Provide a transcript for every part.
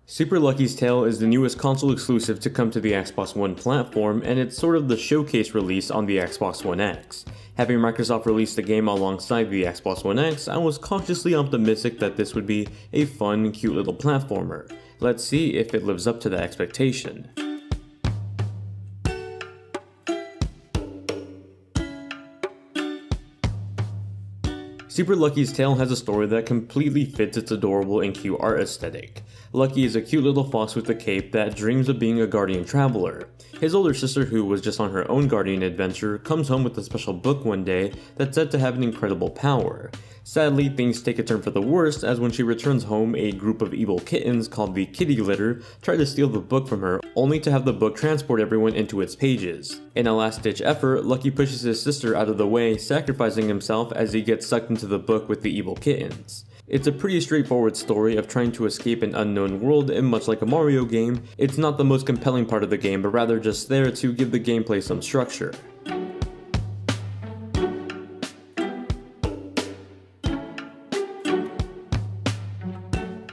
Super Lucky's Tale is the newest console exclusive to come to the Xbox One platform, and it's sort of the showcase release on the Xbox One X. Having Microsoft release the game alongside the Xbox One X, I was cautiously optimistic that this would be a fun, cute little platformer. Let's see if it lives up to that expectation. Super Lucky's Tale has a story that completely fits its adorable and cute art aesthetic. Lucky is a cute little fox with a cape that dreams of being a guardian traveler. His older sister, who was just on her own guardian adventure, comes home with a special book one day that's said to have an incredible power. Sadly, things take a turn for the worst, as when she returns home, a group of evil kittens called the Kitty Litter try to steal the book from her, only to have the book transport everyone into its pages. In a last-ditch effort, Lucky pushes his sister out of the way, sacrificing himself as he gets sucked into the book with the evil kittens. It's a pretty straightforward story of trying to escape an unknown world, and much like a Mario game, it's not the most compelling part of the game, but rather just there to give the gameplay some structure.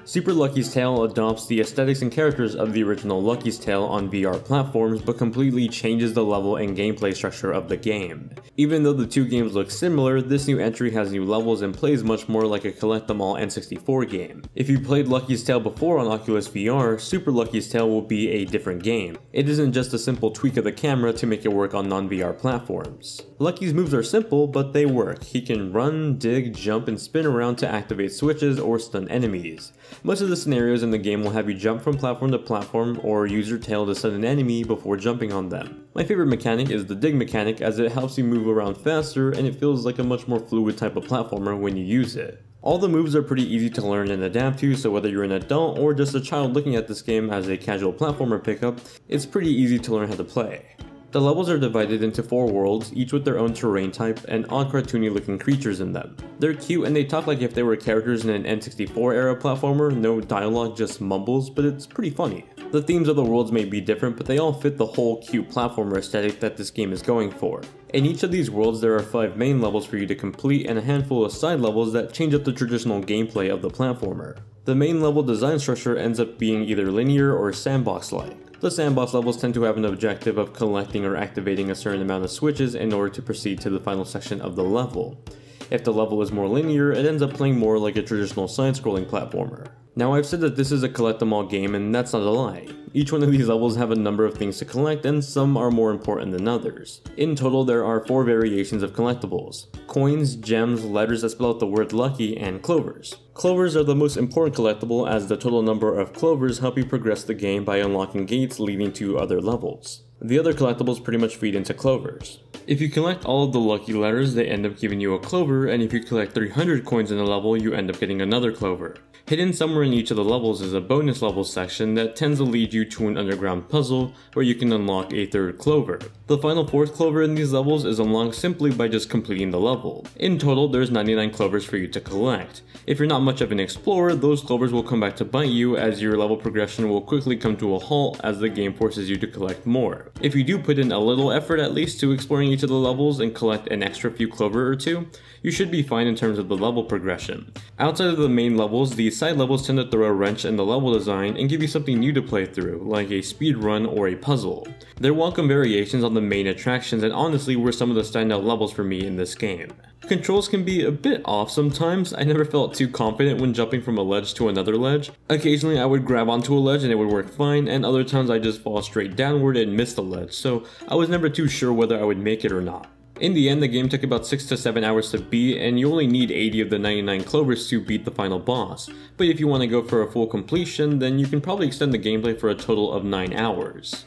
Super Lucky's Tale adopts the aesthetics and characters of the original Lucky's Tale on VR platforms, but completely changes the level and gameplay structure of the game. Even though the two games look similar, this new entry has new levels and plays much more like a collect-them-all N64 game. If you played Lucky's Tale before on Oculus VR, Super Lucky's Tale will be a different game. It isn't just a simple tweak of the camera to make it work on non-VR platforms. Lucky's moves are simple, but they work. He can run, dig, jump, and spin around to activate switches or stun enemies. Most of the scenarios in the game will have you jump from platform to platform or use your tail to stun an enemy before jumping on them. My favorite mechanic is the dig mechanic, as it helps you move around faster and it feels like a much more fluid type of platformer when you use it. All the moves are pretty easy to learn and adapt to, so whether you're an adult or just a child looking at this game as a casual platformer pickup, it's pretty easy to learn how to play. The levels are divided into 4 worlds, each with their own terrain type and odd cartoony looking creatures in them. They're cute and they talk like if they were characters in an N64 era platformer, no dialogue, just mumbles, but it's pretty funny. The themes of the worlds may be different, but they all fit the whole cute platformer aesthetic that this game is going for. In each of these worlds there are 5 main levels for you to complete and a handful of side levels that change up the traditional gameplay of the platformer. The main level design structure ends up being either linear or sandbox-like. The sandbox levels tend to have an objective of collecting or activating a certain amount of switches in order to proceed to the final section of the level. If the level is more linear, it ends up playing more like a traditional side-scrolling platformer. Now, I've said that this is a collect-them-all game, and that's not a lie. Each one of these levels have a number of things to collect, and some are more important than others. In total, there are 4 variations of collectibles: coins, gems, letters that spell out the word lucky, and clovers. Clovers are the most important collectible, as the total number of clovers help you progress the game by unlocking gates leading to other levels. The other collectibles pretty much feed into clovers. If you collect all of the lucky letters, they end up giving you a clover, and if you collect 300 coins in a level, you end up getting another clover. Hidden somewhere in each of the levels is a bonus level section that tends to lead you to an underground puzzle where you can unlock a 3rd clover. The final 4th clover in these levels is unlocked simply by just completing the level. In total, there's 99 clovers for you to collect. If you're not much of an explorer, those clovers will come back to bite you, as your level progression will quickly come to a halt as the game forces you to collect more. If you do put in a little effort at least to exploring each of the levels and collect an extra few clover or 2, you should be fine in terms of the level progression. Outside of the main levels, the side levels tend to throw a wrench in the level design and give you something new to play through, like a speed run or a puzzle. They're welcome variations on the main attractions and honestly were some of the standout levels for me in this game. Controls can be a bit off sometimes. I never felt too confident when jumping from a ledge to another ledge. Occasionally I would grab onto a ledge and it would work fine, and other times I just fall straight downward and miss the ledge, so I was never too sure whether I would make it or not. In the end, the game took about 6 to 7 hours to beat, and you only need 80 of the 99 clovers to beat the final boss. But if you want to go for a full completion, then you can probably extend the gameplay for a total of 9 hours.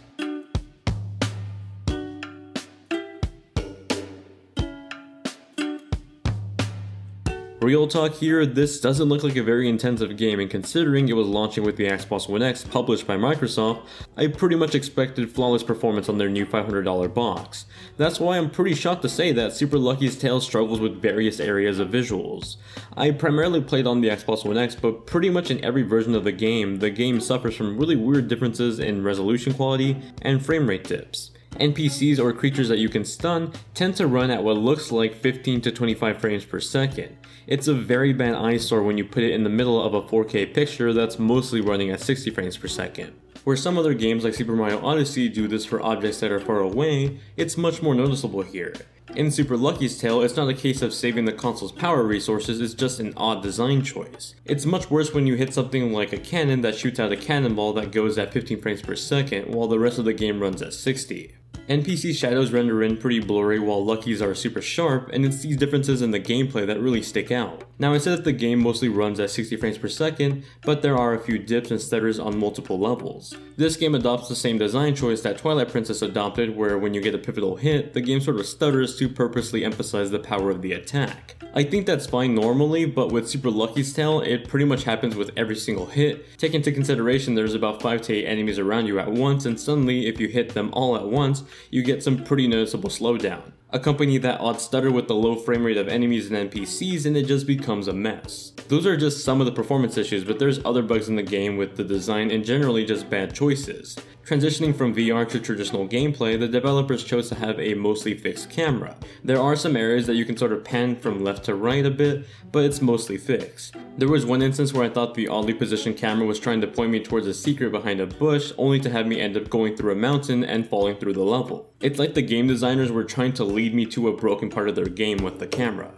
Real talk here, this doesn't look like a very intensive game, and considering it was launching with the Xbox One X published by Microsoft, I pretty much expected flawless performance on their new $500 box. That's why I'm pretty shocked to say that Super Lucky's Tale struggles with various areas of visuals. I primarily played on the Xbox One X, but pretty much in every version of the game suffers from really weird differences in resolution quality and frame rate dips. NPCs or creatures that you can stun tend to run at what looks like 15 to 25 frames per second. It's a very bad eyesore when you put it in the middle of a 4K picture that's mostly running at 60 frames per second. Where some other games like Super Mario Odyssey do this for objects that are far away, it's much more noticeable here. In Super Lucky's Tale, it's not a case of saving the console's power resources, it's just an odd design choice. It's much worse when you hit something like a cannon that shoots out a cannonball that goes at 15 frames per second while the rest of the game runs at 60. NPC shadows render in pretty blurry while Lucky's are super sharp, and it's these differences in the gameplay that really stick out. Now I said that the game mostly runs at 60 frames per second, but there are a few dips and stutters on multiple levels. This game adopts the same design choice that Twilight Princess adopted, where when you get a pivotal hit, the game sort of stutters to purposely emphasize the power of the attack. I think that's fine normally, but with Super Lucky's Tale, it pretty much happens with every single hit. Take into consideration there's about 5 to 8 enemies around you at once, and suddenly if you hit them all at once, you get some pretty noticeable slowdown. Accompany that odd stutter with the low frame rate of enemies and NPCs and it just becomes a mess. Those are just some of the performance issues, but there's other bugs in the game with the design and generally just bad choices. Transitioning from VR to traditional gameplay, the developers chose to have a mostly fixed camera. There are some areas that you can sort of pan from left to right a bit, but it's mostly fixed. There was one instance where I thought the oddly positioned camera was trying to point me towards a secret behind a bush, only to have me end up going through a mountain and falling through the level. It's like the game designers were trying to lead me to a broken part of their game with the camera.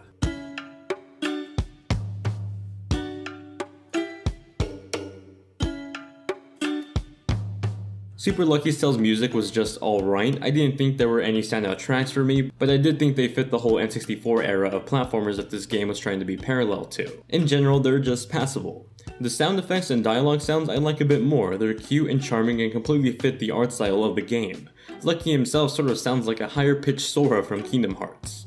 Super Lucky's Tale's music was just alright. I didn't think there were any standout tracks for me, but I did think they fit the whole N64 era of platformers that this game was trying to be parallel to. In general, they're just passable. The sound effects and dialogue sounds I like a bit more. They're cute and charming and completely fit the art style of the game. Lucky himself sort of sounds like a higher pitched Sora from Kingdom Hearts.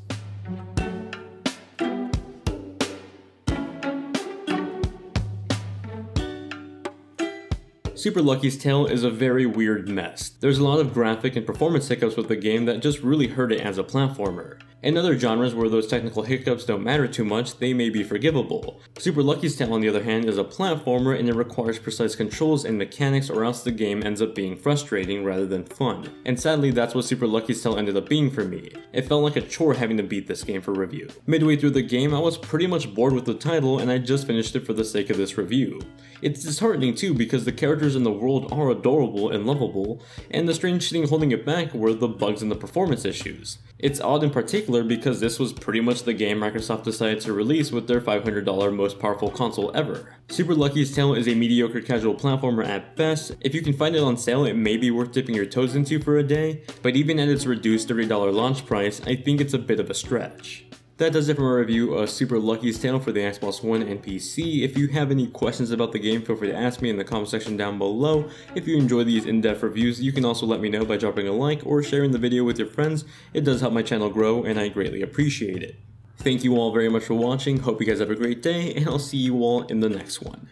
Super Lucky's Tale is a very weird mess. There's a lot of graphic and performance hiccups with the game that just really hurt it as a platformer. In other genres where those technical hiccups don't matter too much, they may be forgivable. Super Lucky's Tale on the other hand is a platformer and it requires precise controls and mechanics or else the game ends up being frustrating rather than fun. And sadly that's what Super Lucky's Tale ended up being for me. It felt like a chore having to beat this game for review. Midway through the game I was pretty much bored with the title and I just finished it for the sake of this review. It's disheartening too because the characters in the world are adorable and lovable, and the strange thing holding it back were the bugs and the performance issues. It's odd in particular because this was pretty much the game Microsoft decided to release with their $500 most powerful console ever. Super Lucky's Tale is a mediocre casual platformer at best. If you can find it on sale, it may be worth dipping your toes into for a day, but even at its reduced $30 launch price, I think it's a bit of a stretch. That does it for my review of Super Lucky's Tale for the Xbox One and PC. If you have any questions about the game, feel free to ask me in the comment section down below. If you enjoy these in-depth reviews, you can also let me know by dropping a like or sharing the video with your friends. It does help my channel grow and I greatly appreciate it. Thank you all very much for watching, hope you guys have a great day, and I'll see you all in the next one.